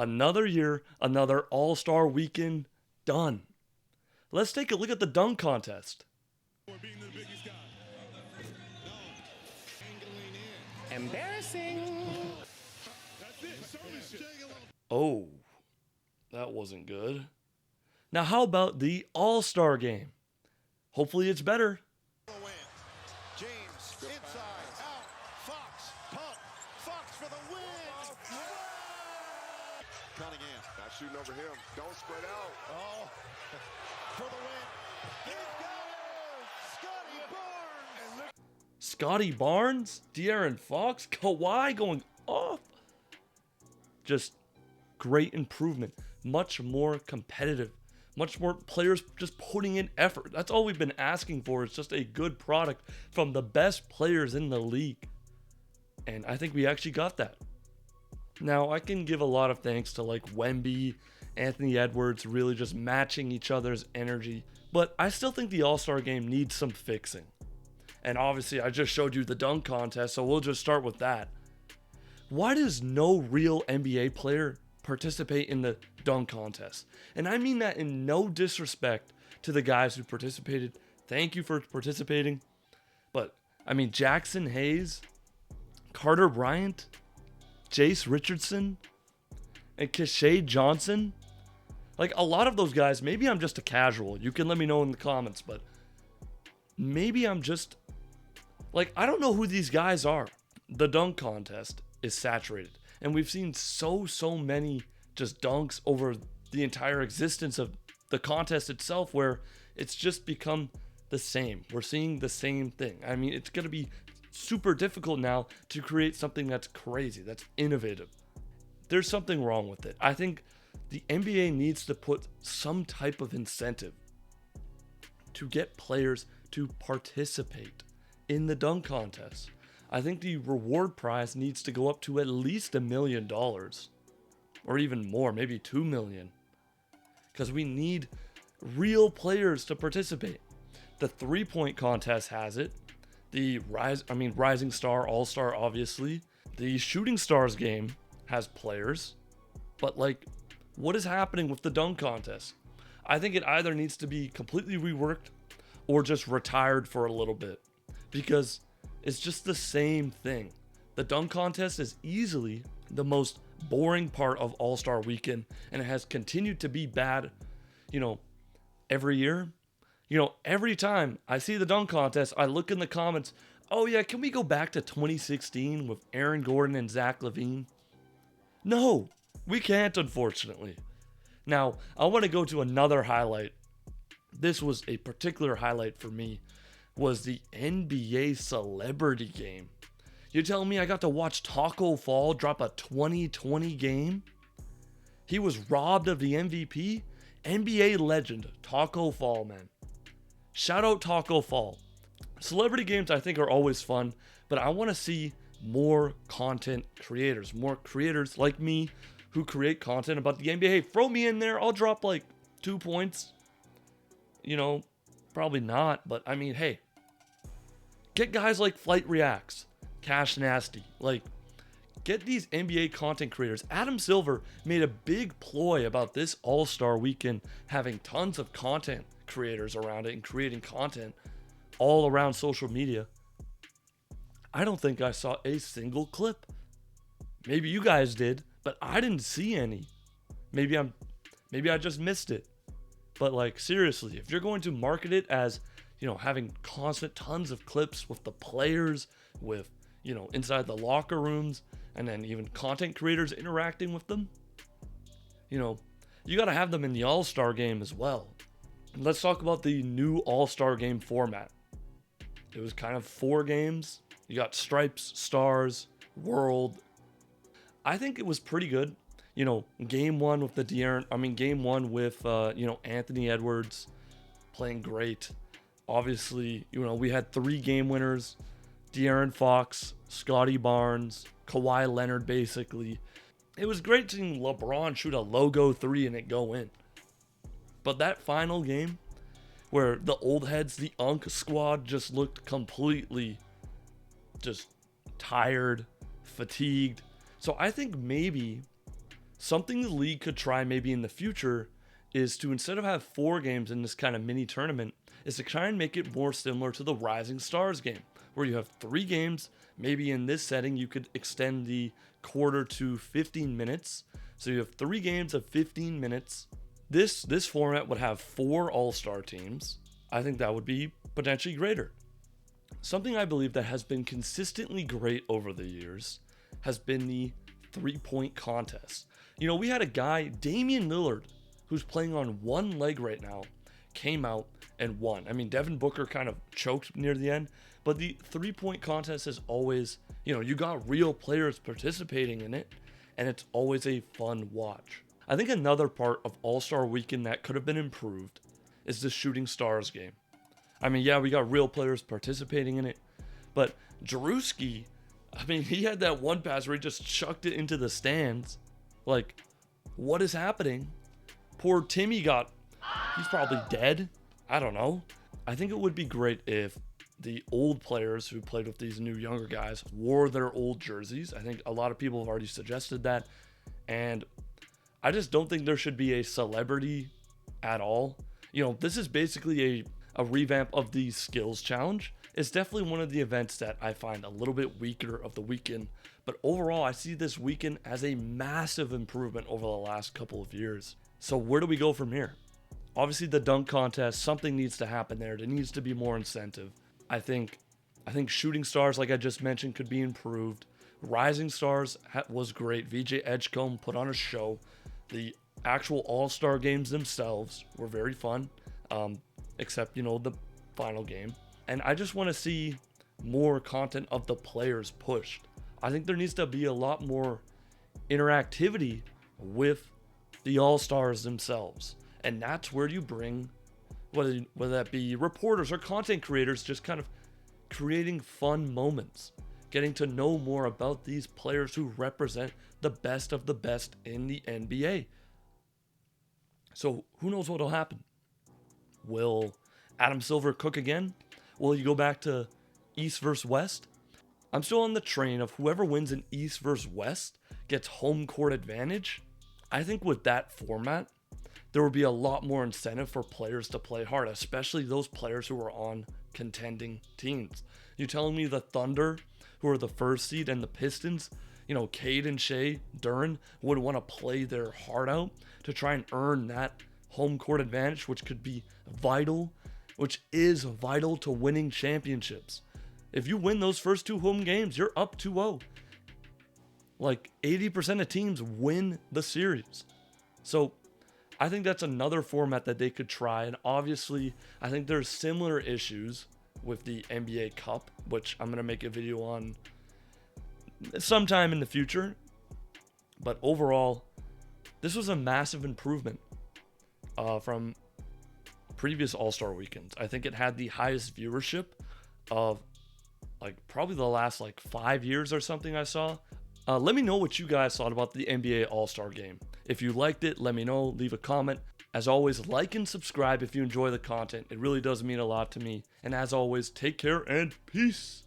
Another year, another All-Star weekend done. Let's take a look at the dunk contest. Embarrassing. Oh, that wasn't good. Now, how about the All-Star game? Hopefully, it's better. James inside, out, Fox, pump, Fox for the win. Cunningham, Not shooting over him. Don't spread out. oh, for the win. He's got it. Scotty Barnes. Scotty Barnes, De'Aaron Fox, Kawhi going off. Just great improvement. Much more competitive. Much more players just putting in effort. That's all we've been asking for. It's just a good product from the best players in the league. And I think we actually got that. Now, I can give a lot of thanks to like Wemby, Anthony Edwards, really just matching each other's energy. But I still think the All-Star game needs some fixing. And obviously, I just showed you the dunk contest, so we'll just start with that. Why does no real NBA player participate in the dunk contest? And I mean that in no disrespect to the guys who participated. Thank you for participating. But, I mean, Jackson Hayes, Carter Bryant, Jace Richardson, and Keshae Johnson. Like, a lot of those guys, maybe I'm just a casual. You can let me know in the comments, but maybe I'm just... Like, I don't know who these guys are. The dunk contest is saturated. And we've seen so many just dunks over the entire existence of the contest itself where it's just become the same. We're seeing the same thing. I mean, it's going to be super difficult now to create something that's crazy, that's innovative. There's something wrong with it. I think the NBA needs to put some type of incentive to get players to participate in the dunk contest. I think the reward prize needs to go up to at least $1 million or even more, maybe $2 million, because we need real players to participate. The 3-point contest has it. The Rising Star, All-Star, obviously. The Shooting Stars game has players, but like, what is happening with the dunk contest? I think it either needs to be completely reworked or just retired for a little bit, because it's just the same thing. The dunk contest is easily the most boring part of All-Star Weekend, and it has continued to be bad, every year. Every time I see the dunk contest, I look in the comments, oh yeah, can we go back to 2016 with Aaron Gordon and Zach LaVine? No, we can't, unfortunately. Now, I want to go to another highlight. This was a particular highlight for me, was the NBA Celebrity Game. You telling me I got to watch Taco Fall drop a 2020 game? He was robbed of the MVP? NBA legend, Taco Fall, man. Shout out Taco Fall. Celebrity games I think are always fun, but I want to see more content creators, more creators like me who create content about the NBA. Hey, throw me in there. I'll drop like 2 points. Probably not, but I mean, hey, get guys like Flight Reacts, Cash Nasty, get these NBA content creators. Adam Silver made a big ploy about this All-Star weekend having tons of content creators around it and creating content all around social media. I don't think I saw a single clip. Maybe you guys did, but I didn't see any. Maybe I just missed it. But seriously, if you're going to market it as, having constant tons of clips with the players, with, inside the locker rooms, and then even content creators interacting with them, you got to have them in the All-Star game as well. And let's talk about the new All-Star game format. It was kind of 4 games. You got Stripes, Stars, World. I think it was pretty good. Game one with Anthony Edwards playing great. Obviously, we had 3 game winners. De'Aaron Fox, Scotty Barnes, Kawhi Leonard, basically. It was great seeing LeBron shoot a logo 3 and it go in. But that final game, where the old heads, the Unk squad, just looked completely just tired, fatigued. So I think maybe Something the league could try maybe in the future is to, instead of have 4 games in this kind of mini tournament, is to try and make it more similar to the Rising Stars game, where you have 3 games. Maybe in this setting you could extend the quarter to 15 minutes. So you have 3 games of 15 minutes. This format would have 4 all-star teams. I think that would be potentially greater. Something I believe that has been consistently great over the years has been the 3-point contest. You know, we had a guy, Damian Lillard, who's playing on one leg right now, came out and won. I mean, Devin Booker kind of choked near the end, but the 3-point contest is always, you know, you got real players participating in it, and it's always a fun watch. I think another part of All-Star Weekend that could have been improved is the Shooting Stars game. I mean, yeah, we got real players participating in it, but Drewski, I mean, he had that one pass where he just chucked it into the stands. Like, what is happening? Poor Timmy he's probably dead. I don't know. I think it would be great if the old players who played with these new younger guys wore their old jerseys. I think a lot of people have already suggested that. And I just don't think there should be a celebrity at all. You know, this is basically a revamp of the skills challenge. It's definitely one of the events that I find a little bit weaker of the weekend. But overall, I see this weekend as a massive improvement over the last couple of years. So where do we go from here? Obviously, the dunk contest, something needs to happen there. There needs to be more incentive. I think Shooting Stars, like I just mentioned, could be improved. Rising Stars was great. VJ Edgecombe put on a show. The actual All-Star games themselves were very fun, except, you know, the final game. And I just want to see more content of the players pushed. I think there needs to be a lot more interactivity with the All-Stars themselves. And that's where you bring, whether that be reporters or content creators, just kind of creating fun moments, getting to know more about these players who represent the best of the best in the NBA. So who knows what will happen? Will Adam Silver cook again? Will you go back to East versus West? I'm still on the train of whoever wins in East versus West gets home court advantage. I think with that format, there would be a lot more incentive for players to play hard, especially those players who are on contending teams. You telling me the Thunder, who are the first seed, and the Pistons, you know, Cade and Shea Duren would want to play their heart out to try and earn that home court advantage, which could be vital, which is vital to winning championships. If you win those first 2 home games, you're up 2-0. Like 80% of teams win the series. So I think that's another format that they could try. And obviously, I think there's similar issues with the NBA Cup, which I'm going to make a video on sometime in the future. But overall, this was a massive improvement from previous All-Star weekends. I think it had the highest viewership of like probably the last like 5 years or something I saw. Let me know what you guys thought about the NBA All-Star game. If you liked it, let me know. Leave a comment. As always, like and subscribe if you enjoy the content. It really does mean a lot to me. And as always, take care and peace.